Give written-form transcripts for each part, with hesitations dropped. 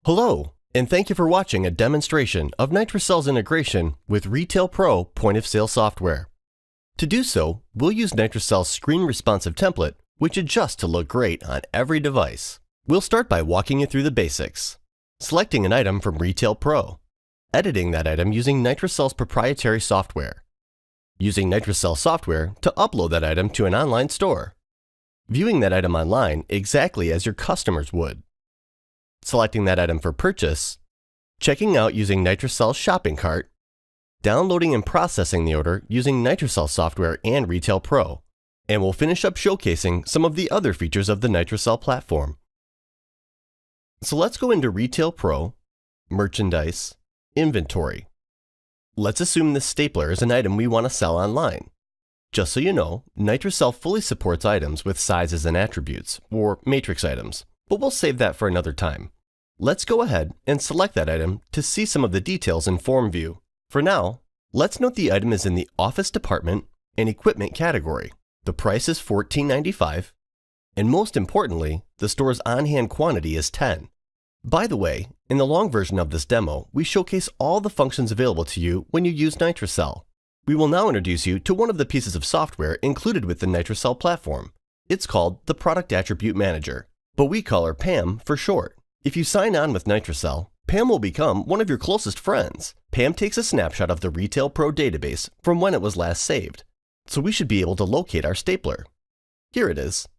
Hello, and thank you for watching a demonstration of Nitrosell's integration with Retail Pro point-of-sale software. To do so, we'll use Nitrosell's screen-responsive template, which adjusts to look great on every device. We'll start by walking you through the basics. Selecting an item from Retail Pro. Editing that item using Nitrosell's proprietary software. Using Nitrosell software to upload that item to an online store. Viewing that item online exactly as your customers would. Selecting that item for purchase, checking out using Nitrosell's shopping cart, downloading and processing the order using Nitrosell software and Retail Pro, and we'll finish up showcasing some of the other features of the Nitrosell platform. So let's go into Retail Pro, Merchandise, Inventory. Let's assume this stapler is an item we want to sell online. Just so you know, Nitrosell fully supports items with sizes and attributes, or matrix items, but we'll save that for another time. Let's go ahead and select that item to see some of the details in Form View. For now, let's note the item is in the Office Department and Equipment category. The price is $14.95, and most importantly, the store's on-hand quantity is 10. By the way, in the long version of this demo, we showcase all the functions available to you when you use Nitrosell. We will now introduce you to one of the pieces of software included with the Nitrosell platform. It's called the Product Attribute Manager, but we call her Pam for short. If you sign on with Nitrosell, Pam will become one of your closest friends. Pam takes a snapshot of the Retail Pro database from when it was last saved, so we should be able to locate our stapler. Here it is.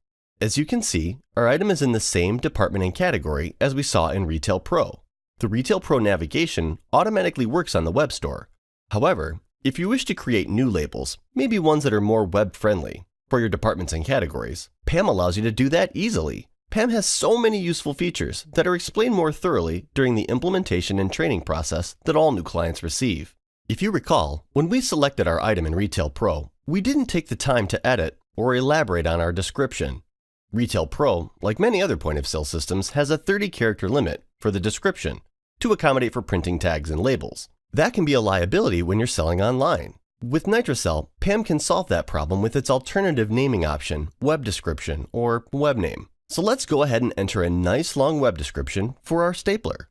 As you can see, our item is in the same department and category as we saw in Retail Pro. The Retail Pro navigation automatically works on the web store. However, if you wish to create new labels, maybe ones that are more web-friendly, for your departments and categories, Pam allows you to do that easily. Pam has so many useful features that are explained more thoroughly during the implementation and training process that all new clients receive. If you recall, when we selected our item in Retail Pro, we didn't take the time to edit or elaborate on our description. Retail Pro, like many other point-of-sale systems, has a 30-character limit for the description to accommodate for printing tags and labels. That can be a liability when you're selling online. With Nitrosell, Pam can solve that problem with its alternative naming option, web description, or web name. So let's go ahead and enter a nice long web description for our stapler.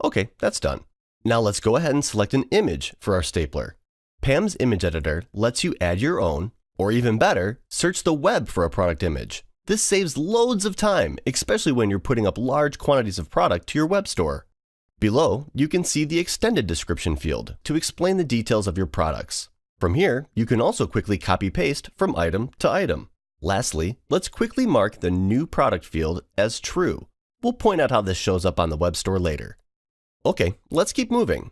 Okay, that's done. Now let's go ahead and select an image for our stapler. Pam's image editor lets you add your own, or even better, search the web for a product image. This saves loads of time, especially when you're putting up large quantities of product to your web store. Below, you can see the extended description field to explain the details of your products. From here, you can also quickly copy-paste from item to item. Lastly, let's quickly mark the new product field as true. We'll point out how this shows up on the web store later. Okay, let's keep moving.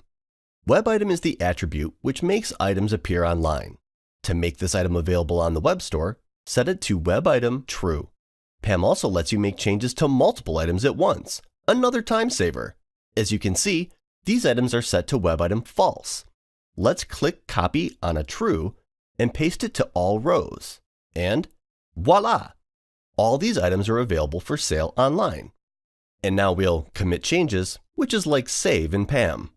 Web item is the attribute which makes items appear online. To make this item available on the web store, set it to web item true. Pam also lets you make changes to multiple items at once, another time saver. As you can see, these items are set to web item false. Let's click copy on a true and paste it to all rows. And voila! All these items are available for sale online. And now we'll commit changes, which is like save in Pam.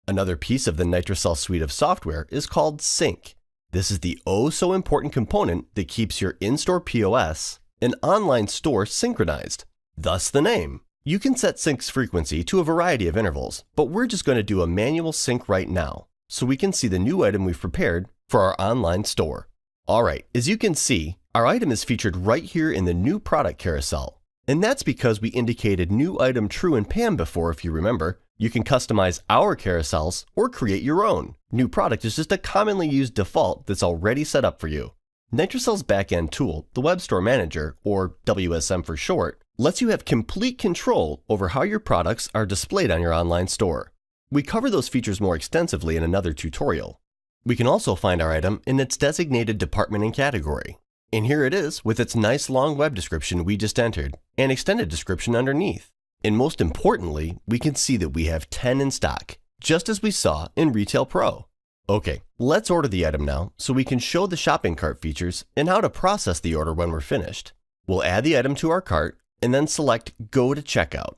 Another piece of the Nitrosell suite of software is called Sync. This is the oh-so-important component that keeps your in-store POS and online store synchronized, thus the name. You can set Sync's frequency to a variety of intervals, but we're just going to do a manual sync right now, so we can see the new item we've prepared for our online store. Alright, as you can see, our item is featured right here in the new product carousel. And that's because we indicated new item true in Pam before, if you remember. You can customize our carousels or create your own. New product is just a commonly used default that's already set up for you. Nitrosell's backend tool, the Web Store Manager, or WSM for short, lets you have complete control over how your products are displayed on your online store. We cover those features more extensively in another tutorial. We can also find our item in its designated department and category. And here it is with its nice long web description we just entered, and extended description underneath. And most importantly, we can see that we have 10 in stock, just as we saw in Retail Pro. Okay, let's order the item now so we can show the shopping cart features and how to process the order when we're finished. We'll add the item to our cart and then select Go to Checkout.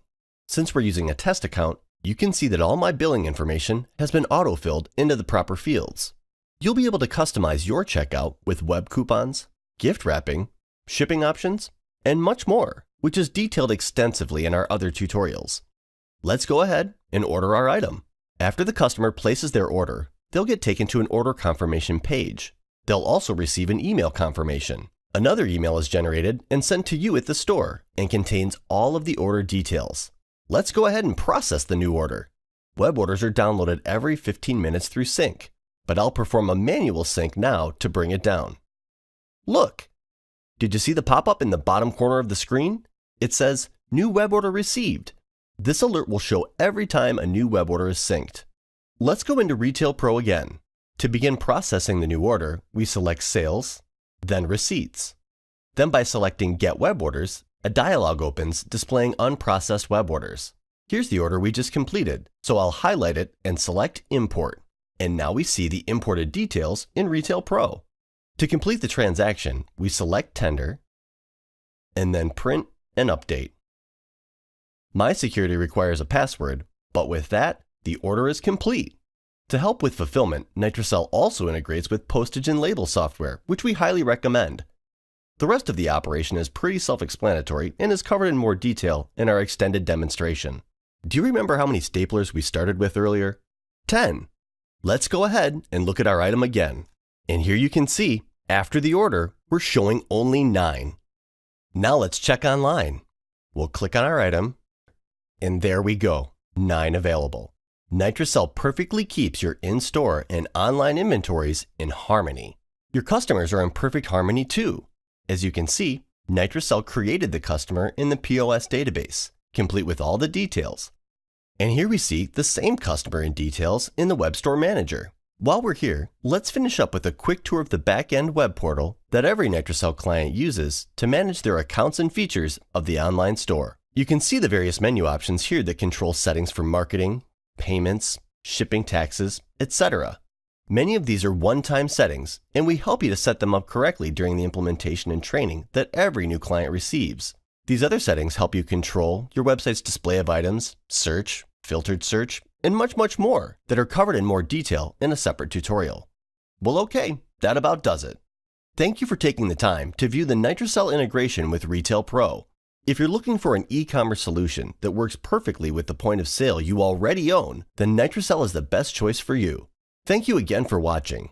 Since we're using a test account, you can see that all my billing information has been auto-filled into the proper fields. You'll be able to customize your checkout with web coupons, gift wrapping, shipping options, and much more. which is detailed extensively in our other tutorials. Let's go ahead and order our item. After the customer places their order, they'll get taken to an order confirmation page. They'll also receive an email confirmation. Another email is generated and sent to you at the store and contains all of the order details. Let's go ahead and process the new order. Web orders are downloaded every 15 minutes through sync, but I'll perform a manual sync now to bring it down. Look! Did you see the pop-up in the bottom corner of the screen? It says, New Web Order Received. This alert will show every time a new web order is synced. Let's go into Retail Pro again. To begin processing the new order, we select Sales, then Receipts. Then by selecting Get Web Orders, a dialog opens displaying unprocessed web orders. Here's the order we just completed, so I'll highlight it and select Import. And now we see the imported details in Retail Pro. To complete the transaction, we select Tender, and then Print and Update. My security requires a password, but with that, the order is complete. To help with fulfillment, Nitrosell also integrates with postage and label software, which we highly recommend. The rest of the operation is pretty self-explanatory and is covered in more detail in our extended demonstration. Do you remember how many staplers we started with earlier? 10. Let's go ahead and look at our item again. And here you can see, after the order, we're showing only 9. Now let's check online. We'll click on our item, and there we go, 9 available. Nitrosell perfectly keeps your in-store and online inventories in harmony. Your customers are in perfect harmony too. As you can see, Nitrosell created the customer in the POS database, complete with all the details. And here we see the same customer in details in the Web Store Manager. While we're here, let's finish up with a quick tour of the back-end web portal that every Nitrosell client uses to manage their accounts and features of the online store. You can see the various menu options here that control settings for marketing, payments, shipping taxes, etc. Many of these are one-time settings, and we help you to set them up correctly during the implementation and training that every new client receives. These other settings help you control your website's display of items, search, filtered search, and much more that are covered in more detail in a separate tutorial. Well, okay, that about does it. Thank you for taking the time to view the Nitrosell integration with Retail Pro. If you're looking for an e-commerce solution that works perfectly with the point of sale you already own, then Nitrosell is the best choice for you. Thank you again for watching.